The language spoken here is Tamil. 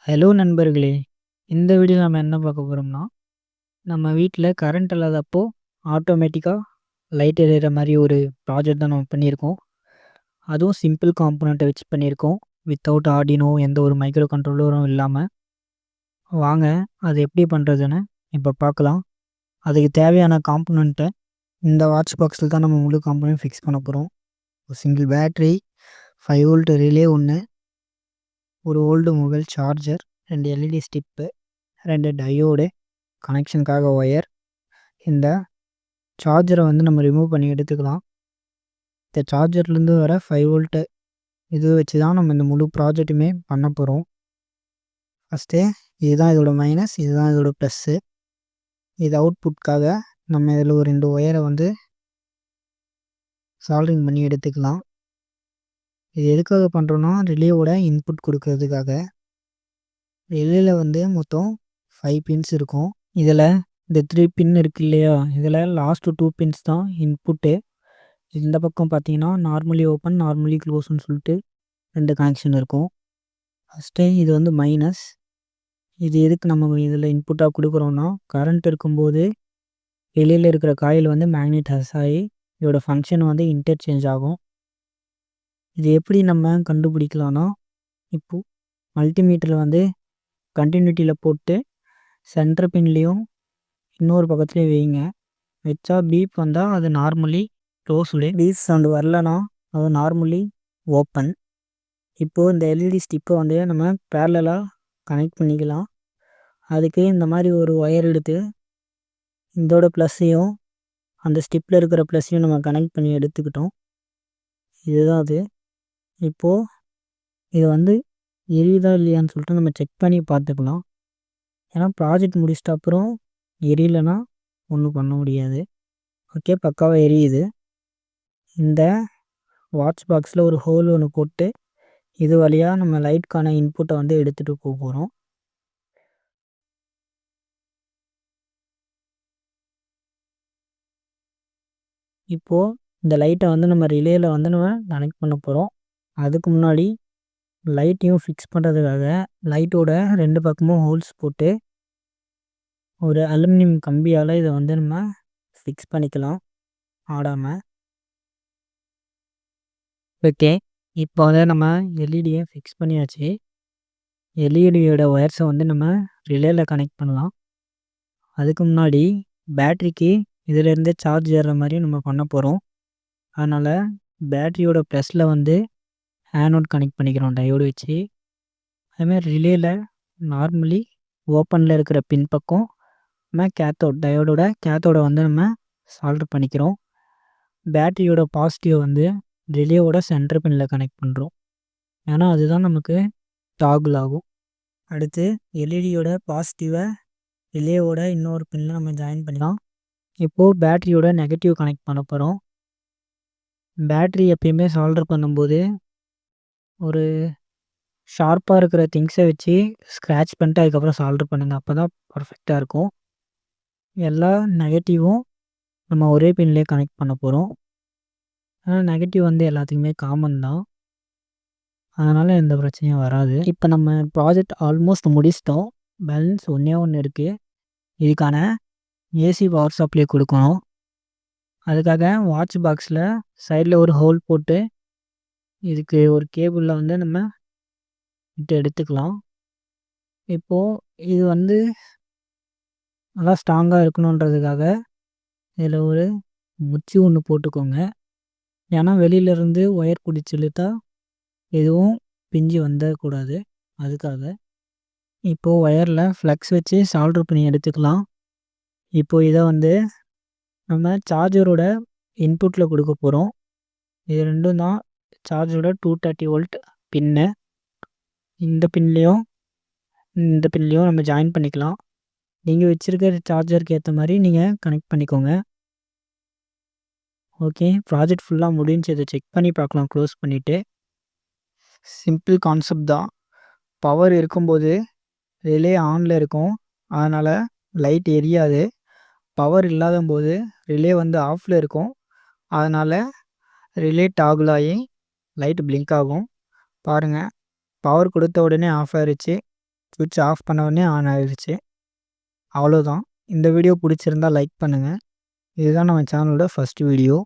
ஹலோ நண்பர்களே! இந்த வீடியோல நம்ம என்ன பார்க்க போறோம்னா, நம்ம வீட்ல கரண்ட் இல்லாதப்போ ஆட்டோமேட்டிக்கா லைட் எரியற மாரி ஒரு ப்ராஜெக்ட் தான் நம்ம பண்ணியிருக்கோம். அதுவும் சிம்பிள் காம்போனன்ட்ட வச்சு பண்ணியிருக்கோம். வித்தவுட் ஆர்டினோ எந்த ஒரு மைக்ரோ கண்ட்ரோலரும் இல்லாம. வாங்க அது எப்படி பண்றதுன்னு இப்ப பார்க்கலாம். அதுக்கு தேவையான காம்போனன்ட்ட இந்த வாட்ச் பாக்ஸ்ல தான் நம்ம முழு காம்போனன்ட் ஃபிக்ஸ் பண்ண போறோம். ஒரு சிங்கிள் பேட்டரி, 5 வோல்ட் ரிலே 1, ஒரு old mobile charger, 2 LED strip, 2 diode, கனெக்ஷனுக்காக ஒயர். இந்த சார்ஜரை வந்து நம்ம ரிமூவ் பண்ணி எடுத்துக்கலாம். இந்த சார்ஜர்லேருந்து வர 5 வோல்ட்டு இது வச்சு தான் நம்ம இந்த முழு ப்ராஜெக்ட்டுமே பண்ண போகிறோம். ஃபஸ்ட்டு இதுதான் இதோட மைனஸ், இதுதான் இதோட ப்ளஸ்ஸு. இது அவுட்புட்காக நம்ம இதில் ஒரு 2 ஒயரை வந்து சால்ட்ரிங் பண்ணி எடுத்துக்கலாம். இது எதுக்காக பண்ணுறோன்னா ரிலேவோட இன்புட் கொடுக்கறதுக்காக. ரிலேயில் வந்து மொத்தம் 5 பின்ஸ் இருக்கும். இதில் இந்த 3 பின் இருக்கு இல்லையா, இதில் லாஸ்ட்டு 2 பின்ஸ் தான் இன்புட்டு. இந்த பக்கம் பார்த்தீங்கன்னா நார்மலி ஓப்பன், நார்மலி க்ளோஸ்ன்னு சொல்லிட்டு 2 கனெக்ஷன் இருக்கும். ஃபஸ்ட்டு இது வந்து மைனஸ். இது எதுக்கு நம்ம இதில் இன்புட்டாக கொடுக்குறோன்னா, கரண்ட் இருக்கும்போது வெளியில் இருக்கிற காயில் வந்து மேக்னெடைஸ் ஆகி இதோட ஃபங்க்ஷன் வந்து இன்டர்சேஞ்ச் ஆகும். இது எப்படி நம்ம கண்டுபிடிக்கலான்னா, இப்போது மல்டிமீட்டரில் வந்து கண்டினியூட்டியில் போட்டு சென்டர் பின்லேயும் இன்னொரு பக்கத்துலேயும் வைங்க. வச்சா பீப் வந்தால் அது நார்மலி க்ளோஸ்டு. பீப் சவுண்டு வரலனா அது நார்மலி ஓப்பன். இப்போது இந்த எல்இடி ஸ்டிப்பை வந்து நம்ம பேரலலாக கனெக்ட் பண்ணிக்கலாம். அதுக்கு இந்த மாதிரி ஒரு ஒயர் எடுத்து இதோட ப்ளஸ்ஸையும் அந்த ஸ்டிப்பில் இருக்கிற ப்ளஸ்ஸையும் நம்ம கனெக்ட் பண்ணி எடுத்துக்கிட்டோம். இதுதான் அது. இப்போது இது வந்து எரியுதா இல்லையான்னு சொல்லிட்டு நம்ம செக் பண்ணி பார்த்துக்கலாம். ஏன்னா ப்ராஜெக்ட் முடிச்சிட்ட அப்புறம் எரியலைன்னா ஒன்றும் பண்ண முடியாது. ஓகே, பக்காவாக எரியுது. இந்த வாட்ச் பாக்ஸில் ஒரு ஹோல் ஒன்று போட்டு இது வழியாக நம்ம லைட்கான இன்புட்டை வந்து எடுத்துகிட்டு போகிறோம். இப்போது இந்த லைட்டை வந்து நம்ம ரிலேயில் வந்து நம்ம கனெக்ட் பண்ண போகிறோம். அதுக்கு முன்னாடி லைட்டையும் ஃபிக்ஸ் பண்ணுறதுக்காக லைட்டோட 2 பக்கமும் ஹோல்ஸ் போட்டு ஒரு அலுமினியம் கம்பியால் இதை வந்து நம்ம ஃபிக்ஸ் பண்ணிக்கலாம் ஆடாமல். ஓகே, இப்போ வந்து நம்ம எல்இடியை ஃபிக்ஸ் பண்ணியாச்சு. எல்இடியோட ஒயர்ஸை வந்து நம்ம ரிலேயில் கனெக்ட் பண்ணலாம். அதுக்கு முன்னாடி பேட்ரிக்கு இதிலேருந்தே சார்ஜ் ஏறுற மாதிரி நம்ம பண்ண போகிறோம். அதனால் பேட்ரியோட ப்ளஸில் வந்து ஆனோட் கனெக்ட் பண்ணிக்கிறோம் டயோடு வச்சு. அதுமாதிரி ரிலேயில் நார்மலி ஓப்பனில் இருக்கிற பின் பக்கம் நம்ம டயோடோட கேத்தோட வந்து நம்ம சால்டர் பண்ணிக்கிறோம். பேட்டரியோட பாசிட்டிவ் வந்து ரிலேவோட சென்டர் பின்னில் கனெக்ட் பண்ணுறோம். ஏன்னா அதுதான் நமக்கு டாகுல் ஆகும். அடுத்து எல்இடியோட பாசிட்டிவை ரிலேவோட இன்னொரு பின்னில் நம்ம ஜாயின் பண்ணிக்கலாம். இப்போது பேட்டரியோட நெகட்டிவ் கனெக்ட் பண்ண போகிறோம். பேட்ரி எப்பயுமே சால்டர் பண்ணும்போது ஒரு ஷார்ப்பாக இருக்கிற திங்ஸை வச்சு ஸ்க்ராட்ச் பண்ணிட்டு அதுக்கப்புறம் சால்டர் பண்ணுங்கள். அப்போ தான் பர்ஃபெக்டாக இருக்கும். எல்லா நெகட்டிவும் நம்ம ஒரே பின்லேயே கனெக்ட் பண்ண போகிறோம். ஆனால் நெகட்டிவ் வந்து எல்லாத்துக்குமே காமன் தான், அதனால் எந்த பிரச்சனையும் வராது. இப்போ நம்ம ப்ராஜெக்ட் ஆல்மோஸ்ட் முடிச்சிட்டோம். பேலன்ஸ் ஒன்றே ஒன்று இருக்குது. இதுக்கான ஏசி பவர் சப்ளை கொடுக்கணும். அதுக்காக வாட்ச் பாக்ஸில் சைடில் ஒரு ஹோல் போட்டு இதுக்கு ஒரு கேபிளில் வந்து நம்ம விட்டு எடுத்துக்கலாம். இப்போது இது வந்து நல்லா ஸ்ட்ராங்காக இருக்கணுன்றதுக்காக இதில் ஒரு முச்சி ஒன்று போட்டுக்கோங்க. ஏன்னா வெளியிலேருந்து ஒயர் பிடிச்சி இழுத்தா எதுவும் பிஞ்சு வந்துடக்கூடாது, அதுக்காக. இப்போது ஒயரில் ஃப்ளக்ஸ் வச்சு சால்டர் பண்ணி எடுத்துக்கலாம். இப்போது இதை வந்து நம்ம சார்ஜரோட இன்புட்டில் கொடுக்க போகிறோம். இது ரெண்டும் தான் சார்ஜரோட 230 வோல்ட் பின்னு. இந்த பின்லேயும் இந்த பின்லேயும் நம்ம ஜாயின் பண்ணிக்கலாம். நீங்கள் வச்சுருக்கிற சார்ஜருக்கு ஏற்ற மாதிரி நீங்கள் கனெக்ட் பண்ணிக்கோங்க. ஓகே, ப்ராஜெக்ட் ஃபுல்லாக முடிஞ்சு. இதை செக் பண்ணி பார்க்கலாம் க்ளோஸ் பண்ணிவிட்டு. சிம்பிள் கான்செப்ட் தான். பவர் இருக்கும்போது ரிலே ஆனில் இருக்கும், அதனால் லைட் எரியாது. பவர் இல்லாத போது ரிலே வந்து ஆஃபில் இருக்கும், அதனால் ரிலே டாகுல் ஆகி லைட் பிளிங்க் ஆகும். பாருங்கள், பவர் கொடுத்த உடனே ஆஃப் ஆகிருச்சு. ஸ்விட்ச் ஆஃப் பண்ண உடனே ஆன் ஆகிடுச்சு. அவ்வளோதான். இந்த வீடியோ பிடிச்சிருந்தா லைக் பண்ணுங்கள். இதுதான் நம்ம சேனலோட ஃபஸ்ட் வீடியோ.